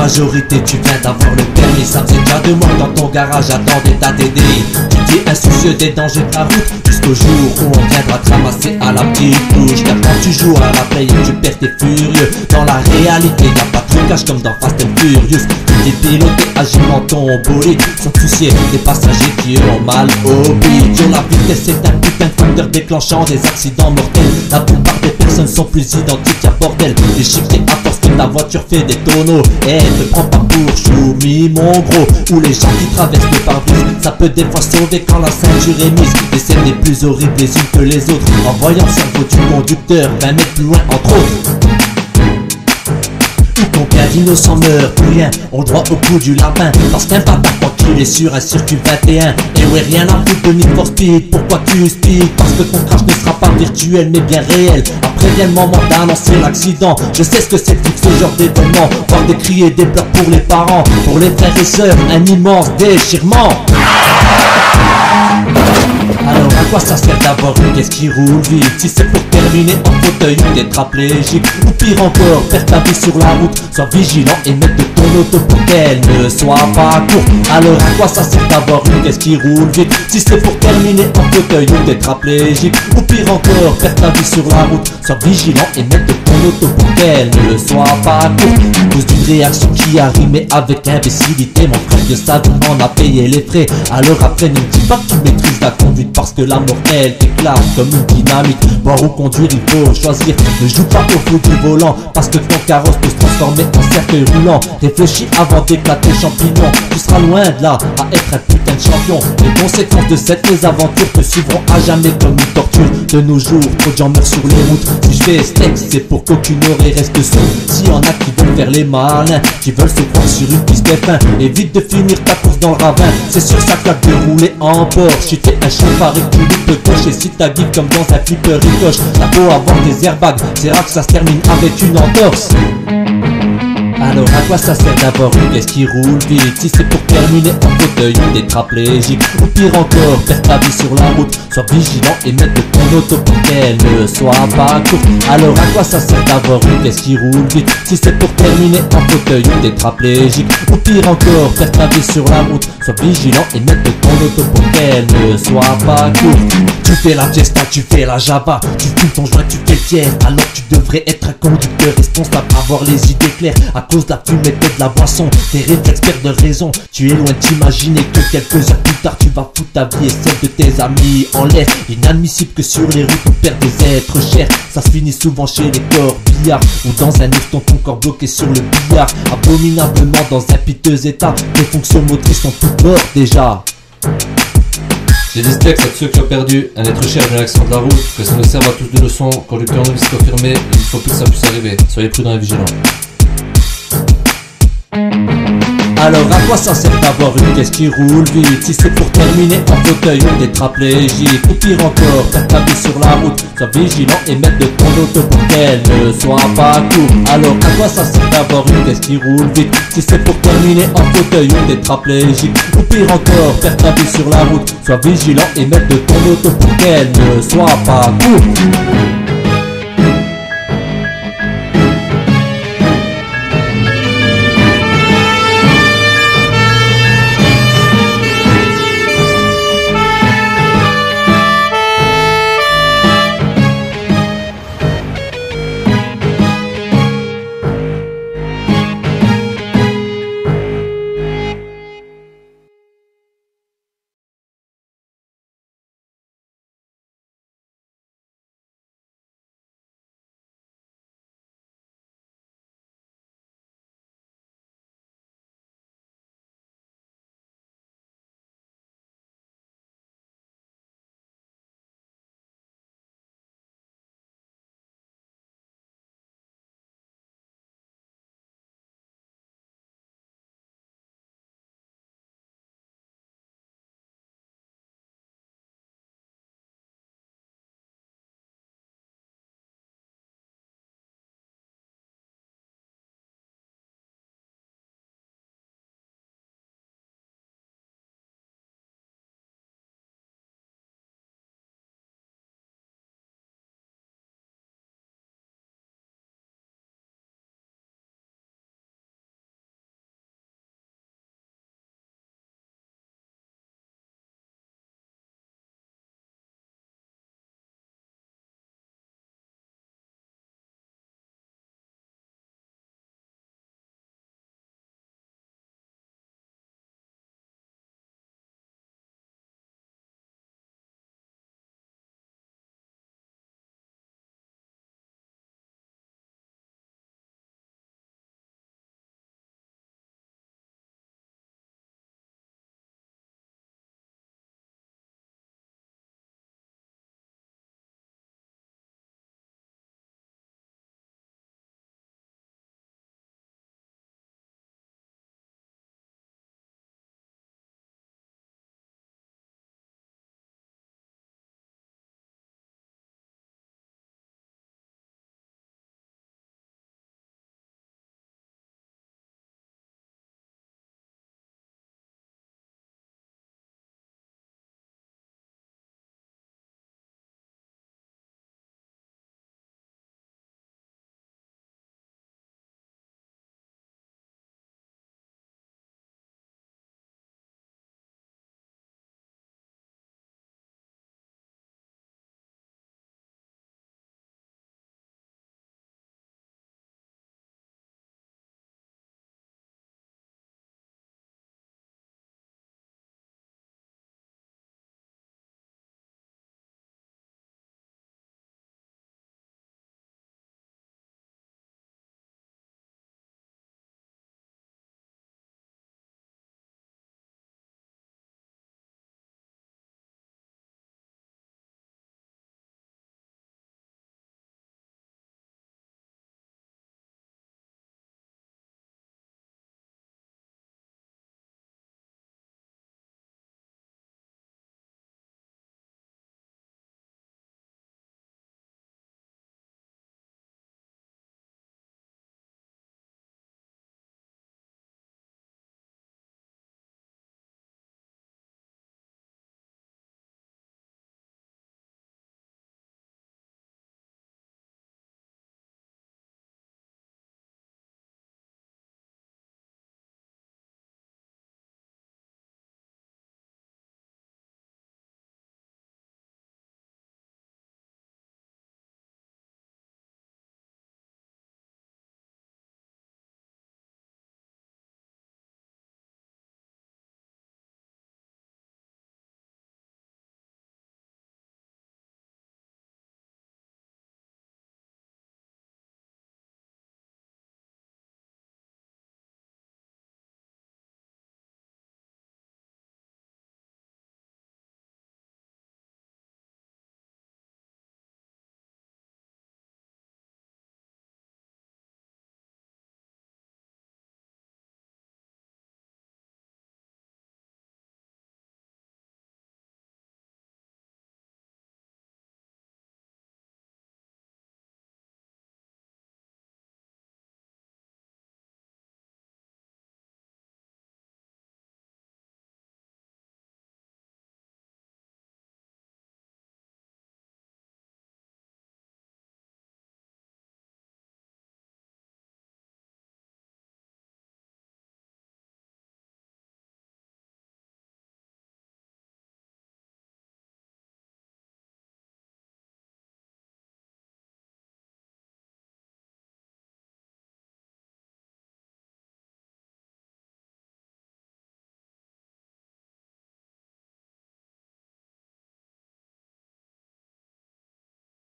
majorité, tu viens d'avoir le permis. Ça faisait déjà 2 mois que dans ton garage attendait ta TDI. Tu t'es insoucieux des dangers de la route, jusqu'au jour où on viendra te ramasser à la petite touche. Car quand tu joues à la play et tu perds, t'es furieux. Dans la réalité, y'a pas de trucage comme dans Fast and Furious. Tu t'es piloté agilement ton bolide, sans te soucier des passagers qui eux ont mal au bide. Sur la vitesse, c'est un putain de facteur déclenchant des accidents mortels. La plupart des personnes sont plus identiques à bordel. Les chiffres à force que ta voiture fait des tonneaux. Et te prends pas pour choumi mon gros. Ou les gens qui traversent le pare-brise, ça peut des fois sauver quand la ceinture est mise. Les scènes les plus horribles les unes que les autres, en voyant le cerveau du conducteur 20 mètres plus loin entre autres. Combien d'innocents meurent pour rien, ont le droit au coup du lapin. Parce qu'un bâtard quand il est sur un circuit 21. Et ouais, rien à foutre de Need for Speed. Pourquoi tu speed? Parce que ton crash ne sera pas virtuel mais bien réel. Après vient le moment d'annoncer l'accident. Je sais ce que c'est que ce genre d'événement. Voir des cris et des pleurs pour les parents, pour les frères et sœurs, un immense déchirement. Alors à quoi ça sert d'avoir une caisse qui roule vite si c'est pour terminer en fauteuil ou tétraplégique? Ou pire encore, perdre ta vie sur la route. Sois vigilant et mettre de ton auto pour qu'elle ne soit pas courte. Alors à quoi ça sert d'avoir une caisse qui roule vite si c'est pour terminer en fauteuil ou tétraplégique? Ou pire encore, perdre ta vie sur la route. Sois vigilant et mettre de ton auto pour qu'elle ne soit pas courte. À cause d'une réaction qui a rimé avec imbécilité, mon frère de sa vie en a payé les frais. Alors après ne me dis pas que tu maîtrises la conduite, parce que la mort elle t'éclate comme une dynamite. Boire ou conduire il faut choisir. Ne joue pas au foot du volant, parce que ton carrosse peut se transformer en cercueil roulant. Réfléchis avant d'éclater champignon. Tu seras loin de là à être un putain de champion. Les conséquences de cette mésaventure te suivront à jamais comme une torture. De nos jours, trop de gens meurent sur les routes. Si je fais ce texte, c'est pour qu'aucune oreille reste sourde. S'il y en a qui veulent faire les malins, qui veulent se prendre sur une piste F1, évite de finir ta course dans le ravin. C'est sur sa claque de rouler en Porsche. Si t'es un chauffard et que tu loupes le coche, et si ta guide comme dans un flipper ricoche, t'as beau avoir des airbags, c'est rare que ça se termine avec une entorse. Alors à quoi ça sert d'avoir une caisse qui roule vite si c'est pour terminer en fauteuil ou tétraplégique? Ou pire encore, perdre ta vie sur la route. Sois vigilant et mettre de ton auto pour qu'elle ne soit pas courte. Alors à quoi ça sert d'avoir une caisse qui roule vite si c'est pour terminer en fauteuil ou tétraplégique? Ou pire encore, perdre ta vie sur la route. Sois vigilant et mettre de ton auto pour qu'elle ne soit pas courte. Tu fais la fiesta, tu fais la java, tu fumes ton joint, tu fais le tiers. Alors tu devrais être un conducteur responsable, avoir les idées claires. À cause de la fumée et de la boisson, tes réflexes perdent raison. Tu es loin d'imaginer que quelques heures plus tard tu vas foutre ta vie et celle de tes amis en l'air. Inadmissible que sur les routes on perd des êtres chers. Ça se finit souvent chez les corbillards ou dans un houston, ton corps bloqué sur le billard. Abominablement dans un piteux état, tes fonctions motrices sont toutes mortes déjà. J'ai des textes à tous ceux qui ont perdu un être cher dans l'accident de la route, que ça nous serve à tous de leçon. Conducteur novice confirmé, il ne faut plus que ça puisse arriver. Soyez prudents et vigilants. Alors à quoi ça sert d'avoir une caisse qui roule vite si c'est pour terminer en fauteuil ou tétraplégique? Ou pire encore, perdre ta vie sur la route. Sois vigilant et mettre de ton auto pour qu'elle ne soit pas courte. Alors à quoi ça sert d'avoir une caisse qui roule vite si c'est pour terminer en fauteuil ou tétraplégique? Ou pire encore, perdre ta vie sur la route. Sois vigilant et mettre de ton auto pour qu'elle ne soit pas courte.